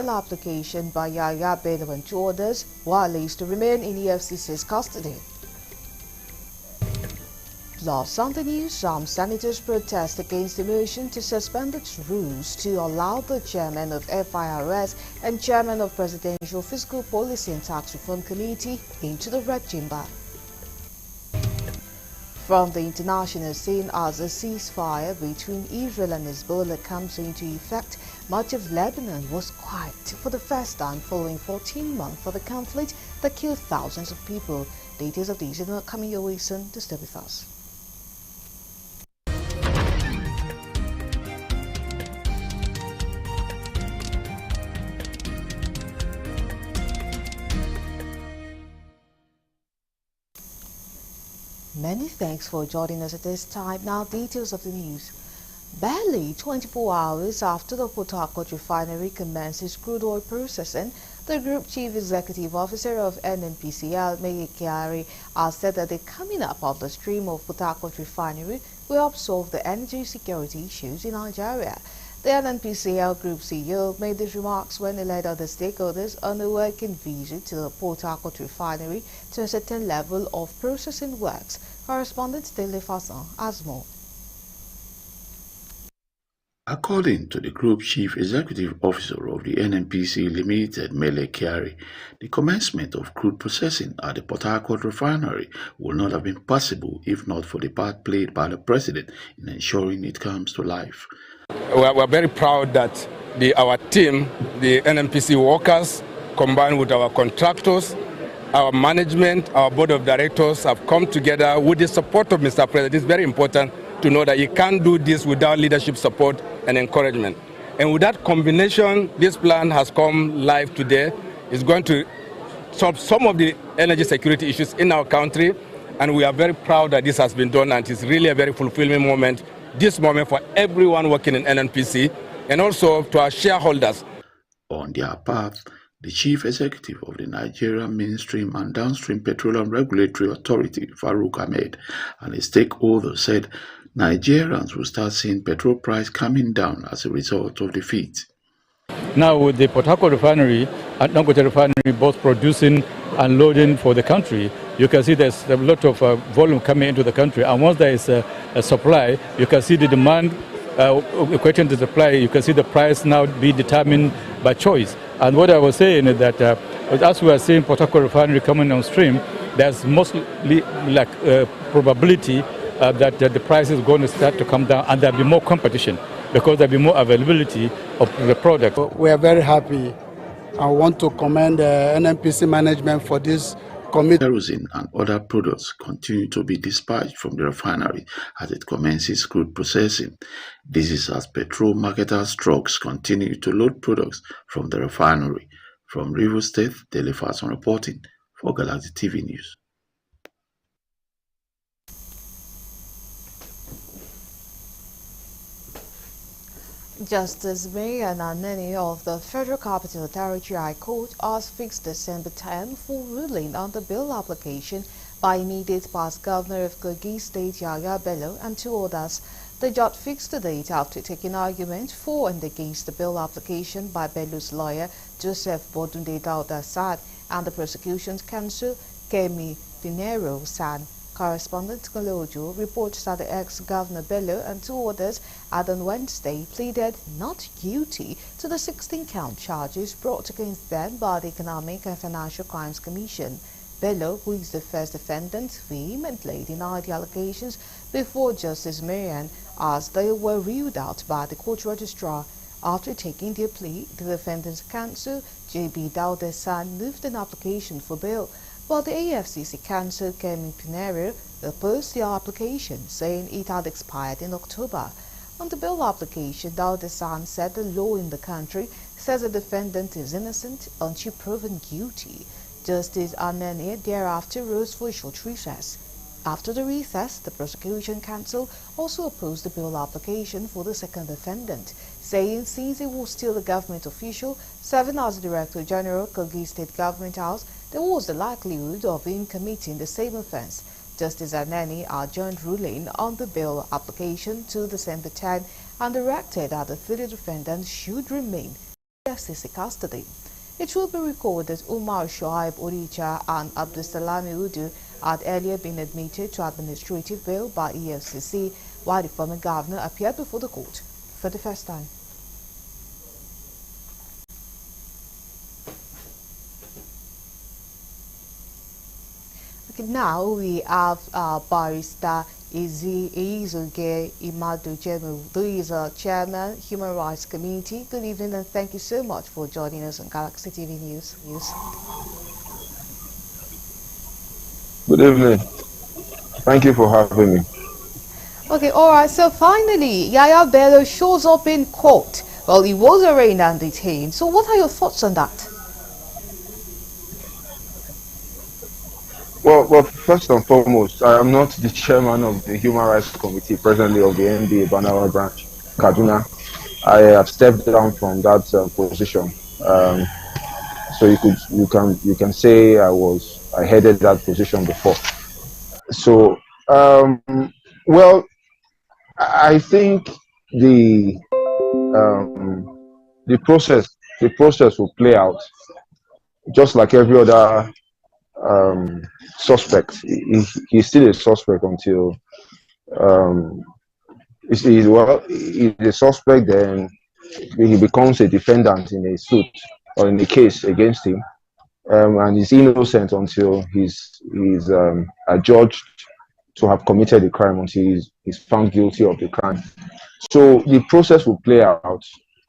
bail application by Yahya Bello and two others, while he is to remain in EFCC's custody. Plus, on the news, some senators protest against the motion to suspend its rules to allow the chairman of FIRS and chairman of Presidential Fiscal Policy and Tax Reform Committee into the red chamber. From the international scene, as a ceasefire between Israel and Hezbollah comes into effect, much of Lebanon was quiet for the first time following 14 months of the conflict that killed thousands of people. Details of these are not coming your way soon. To stay with us. Many thanks for joining us at this time. Now, details of the news. Barely 24 hours after the Port Harcourt refinery commences crude oil processing, the Group Chief Executive Officer of NNPCL, Mele Kyari, has said that the coming up of the stream of Port Harcourt refinery will help solve the energy security issues in Nigeria. The NNPCL Group CEO made these remarks when he led other stakeholders on a working visit to the Port Harcourt refinery to a certain level of processing works. Correspondent Dele Fasson has more. According to the Group Chief Executive Officer of the NNPC Limited, Mele Kyari, the commencement of crude processing at the Port Harcourt refinery would not have been possible if not for the part played by the President in ensuring it comes to life. We're very proud that our team, the NNPC workers, combined with our contractors, our management, our board of directors have come together with the support of Mr. President. It's very important to know that you can't do this without leadership support and encouragement. And with that combination, this plan has come live today. It's going to solve some of the energy security issues in our country, and we are very proud that this has been done, and it's really a very fulfilling moment, this moment for everyone working in NNPC, and also to our shareholders. On their part, the Chief Executive of the Nigerian Mainstream and Downstream Petroleum Regulatory Authority, Farouk Ahmed, and his stakeholders said Nigerians will start seeing petrol price coming down as a result of the feat. Now with the Port Harcourt refinery and Dangote refinery both producing and loading for the country, you can see there's a lot of volume coming into the country, and once there is a supply, you can see the demand equating to the supply. You can see the price now be determined by choice. And what I was saying is that as we are seeing Port Harcourt refinery coming on stream, there's mostly like probability that the price is going to start to come down, and there'll be more competition because there'll be more availability of the product. We are very happy. I want to commend the NNPC management for this commitment. Kerosene and other products continue to be dispatched from the refinery as it commences crude processing. This is as petrol marketers' trucks continue to load products from the refinery. From Rivers State, Dele Fasson reporting for Galaxy TV News. Justice Marian Aneni of the Federal Capital Territory High Court has fixed December 10 for ruling on the bill application by immediate past Governor of Kogi State Yahya Bello and two others. The judge fixed the date after taking argument for and against the bill application by Bello's lawyer Joseph Bodunde Dauda San and the prosecution's counsel Kemi Pinero San. Correspondent Kolojo reports that the ex-Governor Bello and two others had on Wednesday pleaded not guilty to the 16-count charges brought against them by the Economic and Financial Crimes Commission. Bello, who is the first defendant, vehemently denied the allegations before Justice Marian as they were ruled out by the court registrar. After taking their plea, the defendant's counsel, J.B. Dauda San, moved an application for bail, while the AFCC counsel, Kemi Pinero, opposed the application, saying it had expired in October. On the bail application, Dauda San said the law in the country says the defendant is innocent until proven guilty. Justice Aneni thereafter rose for a short recess. After the recess, the prosecution counsel also opposed the bail application for the second defendant, saying since he was still a government official serving as Director General Kogi State Government House, there was the likelihood of him committing the same offense. Justice Aneni adjourned ruling on the bail application to December 10 and directed that the three defendants should remain FCC custody. It will be recalled that Umar Shoaib Oricha and Abdulsalami Udu had earlier been admitted to administrative bail by EFCC, while the former governor appeared before the court for the first time. Okay, now we have Barrister Izuge Imadujemu, who is a chairman, Human Rights Committee. Good evening and thank you so much for joining us on Galaxy TV News. Good evening. Thank you for having me. Okay, all right. So finally, Yahaya Bello shows up in court. Well, he was arraigned and detained. So what are your thoughts on that? Well, first and foremost, I am not the chairman of the Human Rights Committee, presently of the NDA Banawa branch, Kaduna. I have stepped down from that position. So you can say I headed that position before. So well, I think the process will play out just like every other suspect. He's still a suspect until he's a suspect, then he becomes a defendant in a suit or in a case against him, and he's innocent until he's adjudged to have committed the crime, until he's found guilty of the crime. So the process will play out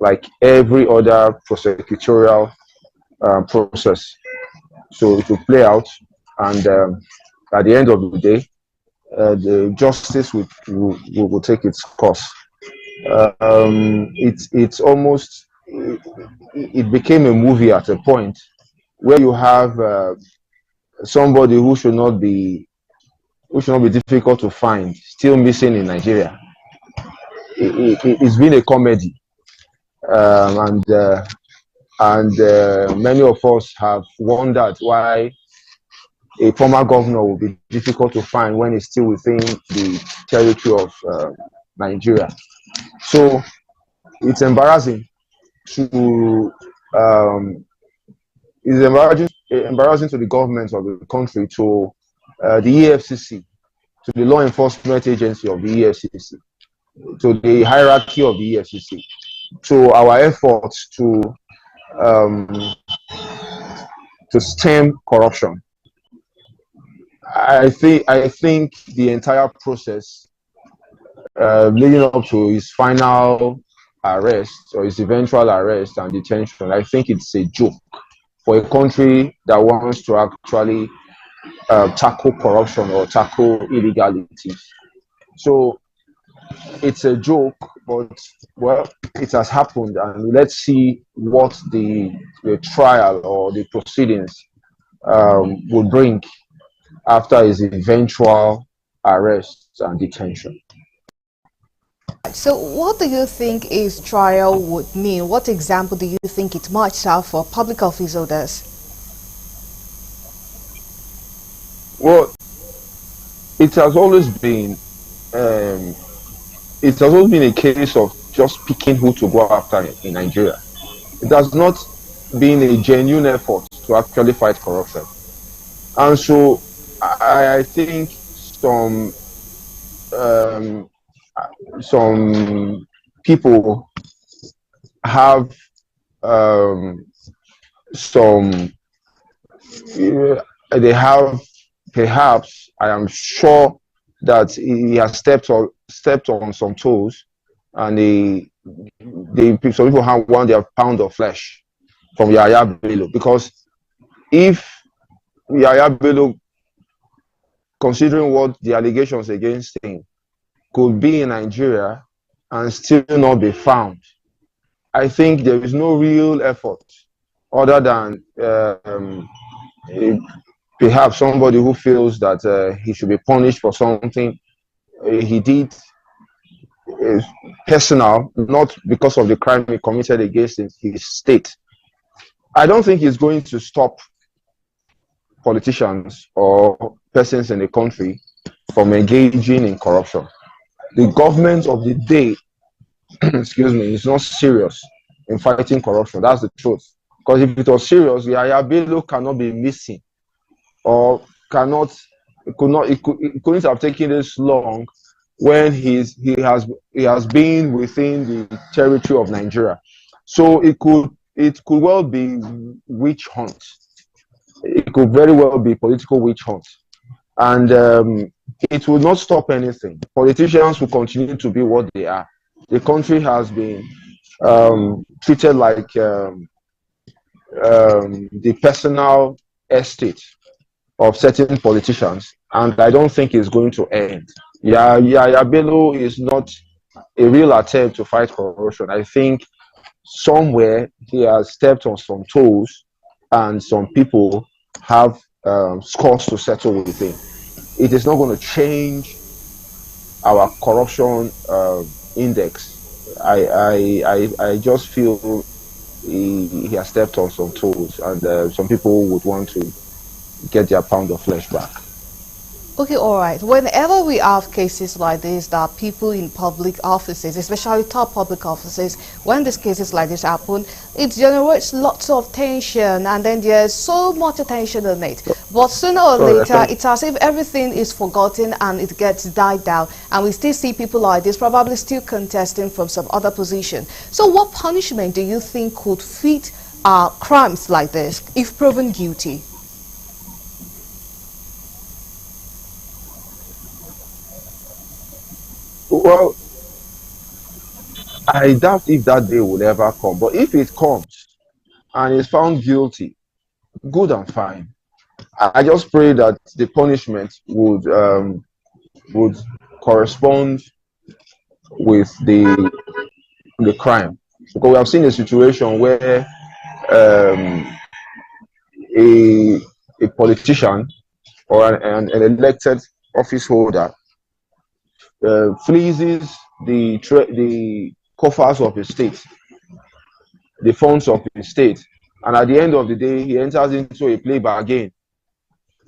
like every other prosecutorial process. So it will play out, and at the end of the day, the justice will take its course. It's almost, it became a movie at a point where you have somebody who should not be difficult to find still missing in Nigeria. It's been a comedy, and many of us have wondered why a former governor will be difficult to find when he's still within the territory of Nigeria. So it's embarrassing to embarrassing to the government of the country, to the EFCC, to the law enforcement agency of the EFCC, to the hierarchy of the EFCC, to our efforts to stem corruption. I think the entire process leading up to his final arrest or his eventual arrest and detention, I think it's a joke for a country that wants to actually tackle corruption or tackle illegality. So it's a joke, but well, it has happened, and let's see what the trial or the proceedings will bring after his eventual arrest and detention. So what do you think his trial would mean? What example do you think it might serve for public office holders? Well, it has always been a case of just picking who to go after in Nigeria. It has not been a genuine effort to actually fight corruption. And so I think some people have they have, perhaps, I am sure that he has stepped on some toes, and some people have won their pound of flesh from Yahaya Bello, because if Yahaya Bello, considering what the allegations against him, could be in Nigeria and still not be found, I think there is no real effort other than perhaps somebody who feels that he should be punished for something he did personal, not because of the crime he committed against his state. I don't think he's going to stop politicians or persons in the country from engaging in corruption. The government of the day, excuse me, is not serious in fighting corruption. That's the truth. Because if it was serious, Yahaya Bello cannot be missing, or it couldn't have taken this long when he has been within the territory of Nigeria. So it could well be witch hunt. It could very well be political witch hunt, and it will not stop anything. Politicians will continue to be what they are. The country has been treated like the personal estate of certain politicians, and I don't think it's going to end. Yahaya Bello is not a real attempt to fight corruption. I think somewhere he has stepped on some toes, and some people have scores to settle with him. It is not going to change our corruption index. I just feel he has stepped on some toes, and some people would want to get their pound of flesh back. Okay, all right. Whenever we have cases like this, that people in public offices, especially top public offices, when these cases like this happen, it generates lots of tension, and then there's so much attention on it. But sooner or later, it's as if everything is forgotten and it gets died down, and we still see people like this probably still contesting from some other position. So what punishment do you think could fit crimes like this if proven guilty? Well, I doubt if that day will ever come. But if it comes and is found guilty, good and fine. I just pray that the punishment would correspond with the crime. Because we have seen a situation where a politician or an elected office holder fleezes the coffers of the state, the funds of the state, and at the end of the day, he enters into a plea bargain,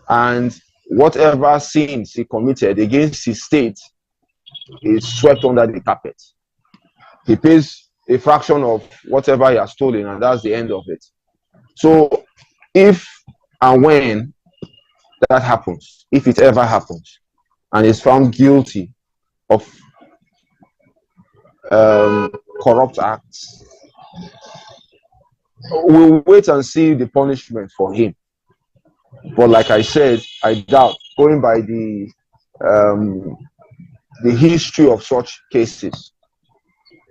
and whatever sins he committed against his state is swept under the carpet. He pays a fraction of whatever he has stolen, and that's the end of it. So, if and when that happens, if it ever happens, and is found guilty of corrupt acts, we'll wait and see the punishment for him. But like I said, I doubt, going by the history of such cases,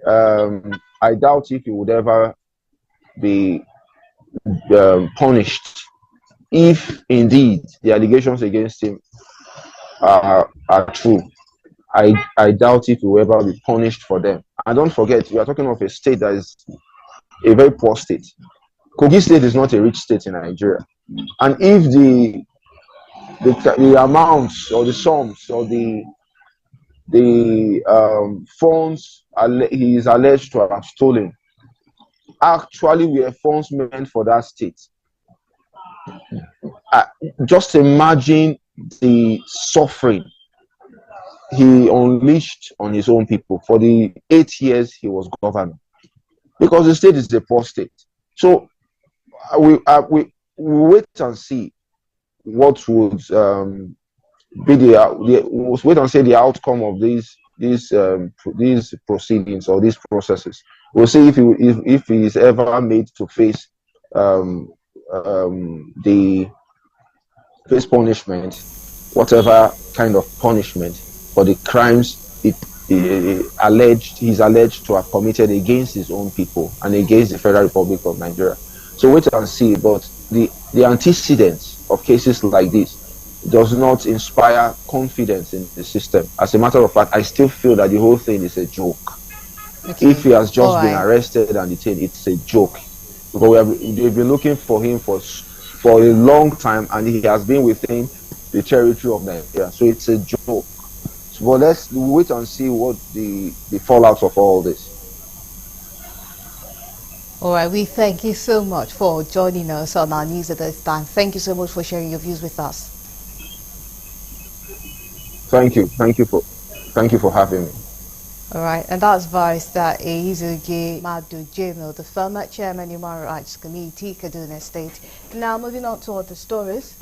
I doubt if he would ever be punished if indeed the allegations against him are true. I doubt if he will ever be punished for them. And don't forget, we are talking of a state that is a very poor state. Kogi State is not a rich state in Nigeria. And if the amounts or the sums or the funds he is alleged to have stolen actually were funds meant for that state, just imagine the suffering he unleashed on his own people for the 8 years he was governor, because the state is a poor state. So we wait and see what would be we'll wait and see the outcome of these proceedings or these processes. We'll see if he is ever made to face the punishment, whatever kind of punishment, for the crimes he's alleged to have committed against his own people and against the Federal Republic of Nigeria. So wait and see. But the antecedents of cases like this does not inspire confidence in the system. As a matter of fact, I still feel that the whole thing is a joke. Okay. If he has just been arrested and detained, it's a joke. Because they've been looking for him for a long time, and he has been within the territory of Nigeria. So it's a joke. But let's wait and see what the fallout of all this. All right, we thank you so much for joining us on our news at this time. Thank you so much for sharing your views with us. Thank you for having me. All right, and that's Barrister Izuge Madu Jemo, the former chairman Human Rights Committee, Kaduna State. Now moving on to other stories.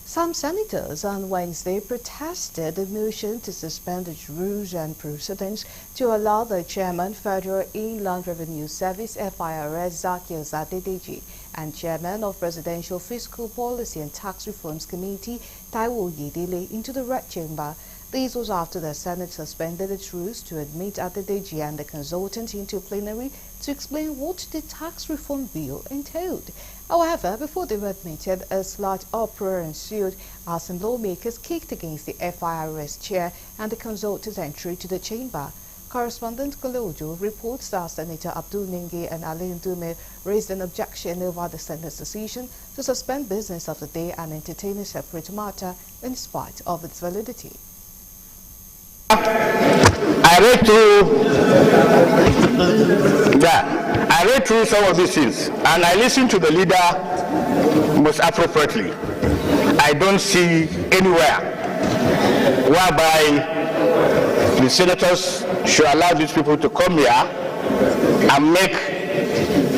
Some senators on Wednesday protested the motion to suspend its rules and precedents to allow the chairman, Federal Inland Revenue Service (FIRS) Zaccheaus Adedeji, and chairman of Presidential Fiscal Policy and Tax Reforms Committee, Taiwo Oyedele, into the Red Chamber. This was after the Senate suspended its rules to admit Adedeji and the consultant into plenary to explain what the tax reform bill entailed. However, before they were admitted, a slight uproar ensued as some lawmakers kicked against the FIRS chair and the consultant's entry to the chamber. Correspondent Kolojo reports that Senator Abdul Ninge and Ali Ndume raised an objection over the Senate's decision to suspend business of the day and entertain a separate matter in spite of its validity. I read through some of these things and I listened to the leader most appropriately. I don't see anywhere whereby the senators should allow these people to come here and make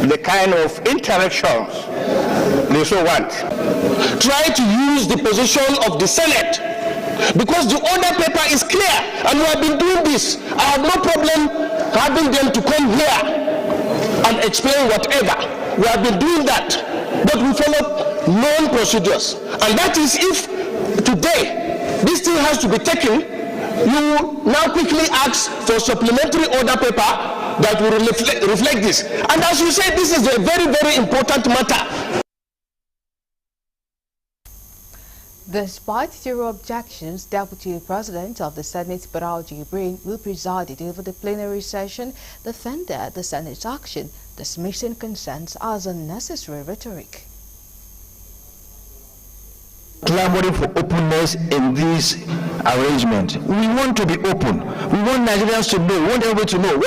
the kind of interactions they so want. Try to use the position of the Senate, because the order paper is clear and we have been doing this. I have no problem having them to come here and explain whatever. We have been doing that, but we follow known procedures. And that is, if today this thing has to be taken, you now quickly ask for supplementary order paper that will reflect this. And as you say, this is a very, very important matter. Despite zero objections, Deputy President of the Senate, Barau Jibrin, who presided over the plenary session, defended the Senate's action, dismissing concerns as unnecessary rhetoric. Clamoring for openness in this arrangement. We want to be open. We want Nigerians to know, we want everybody to know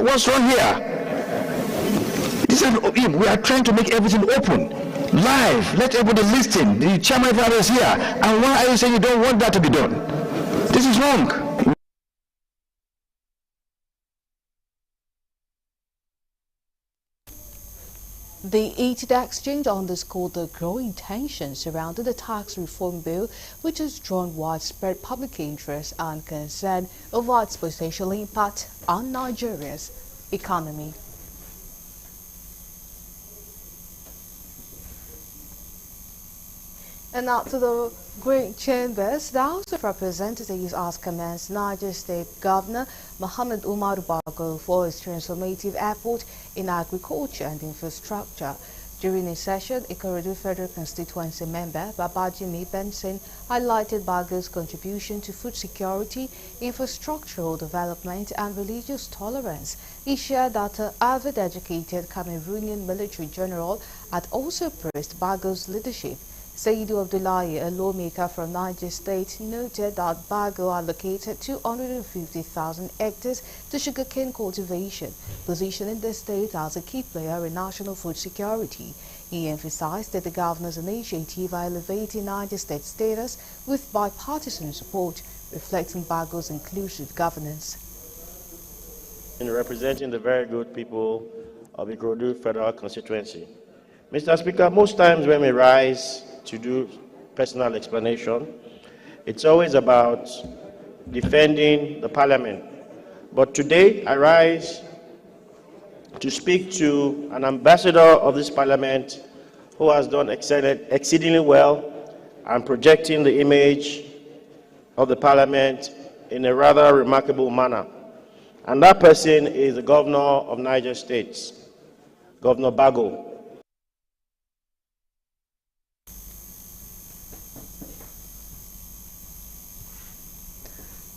what's wrong here. We are trying to make everything open. Live, let everybody listen. The chairman is here. And why are you saying you don't want that to be done? This is wrong. The heated exchange underscored the growing tension surrounding the tax reform bill, which has drawn widespread public interest and concern over its potential impact on Nigeria's economy. And now to the Great Chambers. The House of Representatives has commenced Niger State Governor Mohammed Umar Bago for his transformative effort in agriculture and infrastructure. During a session, Ikorodu Federal Constituency member Babajimi Benson highlighted Bago's contribution to food security, infrastructural development and religious tolerance. He shared that an avid-educated Cameroonian military general had also praised Bago's leadership. Saidu Abdullahi, a lawmaker from Niger State, noted that Bago allocated 250,000 hectares to sugarcane cultivation, positioning the state as a key player in national food security. He emphasized that the governor's initiative are elevating Niger State status with bipartisan support, reflecting Bago's inclusive governance. In representing the very good people of the Ikorodu Federal Constituency. Mr. Speaker, most times when we rise to do personal explanation, it's always about defending the parliament. But today I rise to speak to an ambassador of this parliament who has done exceedingly well and projecting the image of the parliament in a rather remarkable manner. And that person is the governor of Niger State, Governor Bago.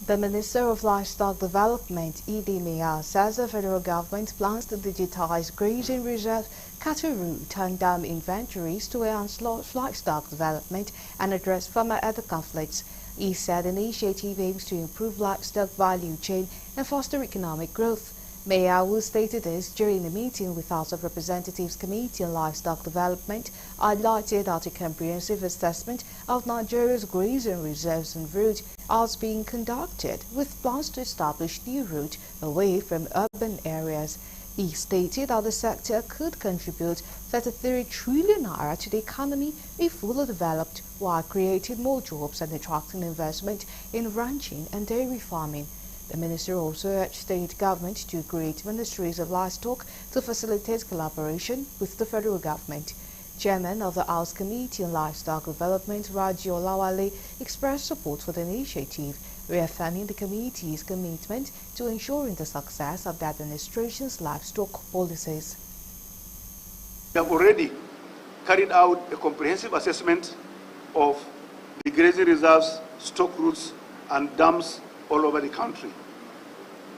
The Minister of Livestock Development, Idi Mia, says the federal government plans to digitize grazing reserve, cattle route and dam inventories to enhance livestock development and address farmer-elder conflicts. He said the initiative aims to improve livestock value chain and foster economic growth. Meawu stated this during a meeting with House of Representatives Committee on Livestock Development, highlighted that a comprehensive assessment of Nigeria's grazing reserves and route is being conducted, with plans to establish new routes away from urban areas. He stated that the sector could contribute 33 trillion naira to the economy if fully developed, while creating more jobs and attracting investment in ranching and dairy farming. The minister also urged state government to create ministries of livestock to facilitate collaboration with the federal government. Chairman of the House Committee on Livestock Development, Raji Olawale, expressed support for the initiative, reaffirming the committee's commitment to ensuring the success of the administration's livestock policies. We have already carried out a comprehensive assessment of the grazing reserves, stock routes, and dams all over the country.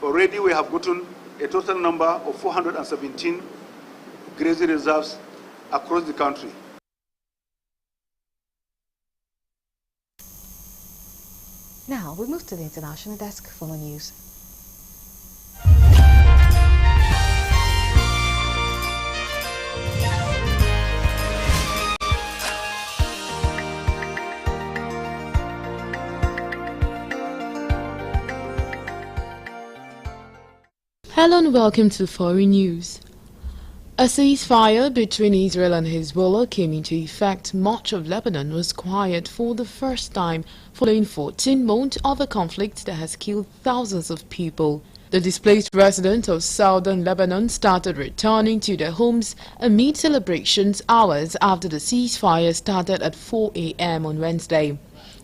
Already we have gotten a total number of 417 grazing reserves across the country. Now we move to the international desk for more news. Hello and welcome to Foreign News. A ceasefire between Israel and Hezbollah came into effect. Much of Lebanon was quiet for the first time following 14 months of a conflict that has killed thousands of people. The displaced residents of southern Lebanon started returning to their homes amid celebrations hours after the ceasefire started at 4 a.m. on Wednesday.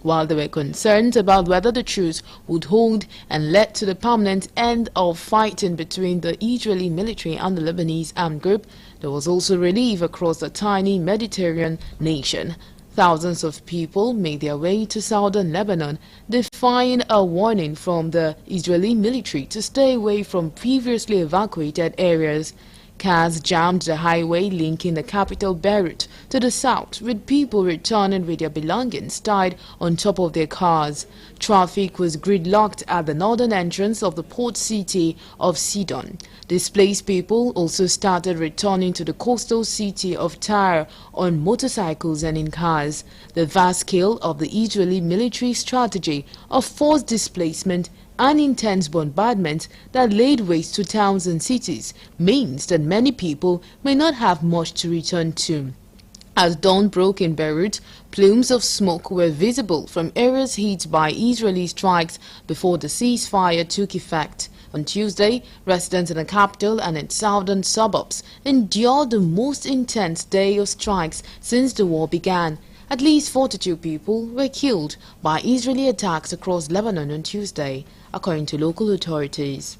While there were concerns about whether the truce would hold and led to the permanent end of fighting between the Israeli military and the Lebanese armed group, there was also relief across the tiny Mediterranean nation. Thousands of people made their way to southern Lebanon, defying a warning from the Israeli military to stay away from previously evacuated areas. Cars jammed the highway linking the capital Beirut to the south, with people returning with their belongings tied on top of their cars. Traffic was gridlocked at the northern entrance of the port city of Sidon. Displaced people also started returning to the coastal city of Tyre on motorcycles and in cars. The vast scale of the Israeli military strategy of forced displacement and intense bombardment that laid waste to towns and cities means that many people may not have much to return to. As dawn broke in Beirut, plumes of smoke were visible from areas hit by Israeli strikes before the ceasefire took effect. On Tuesday, residents in the capital and its southern suburbs endured the most intense day of strikes since the war began. At least 42 people were killed by Israeli attacks across Lebanon on Tuesday, according to local authorities.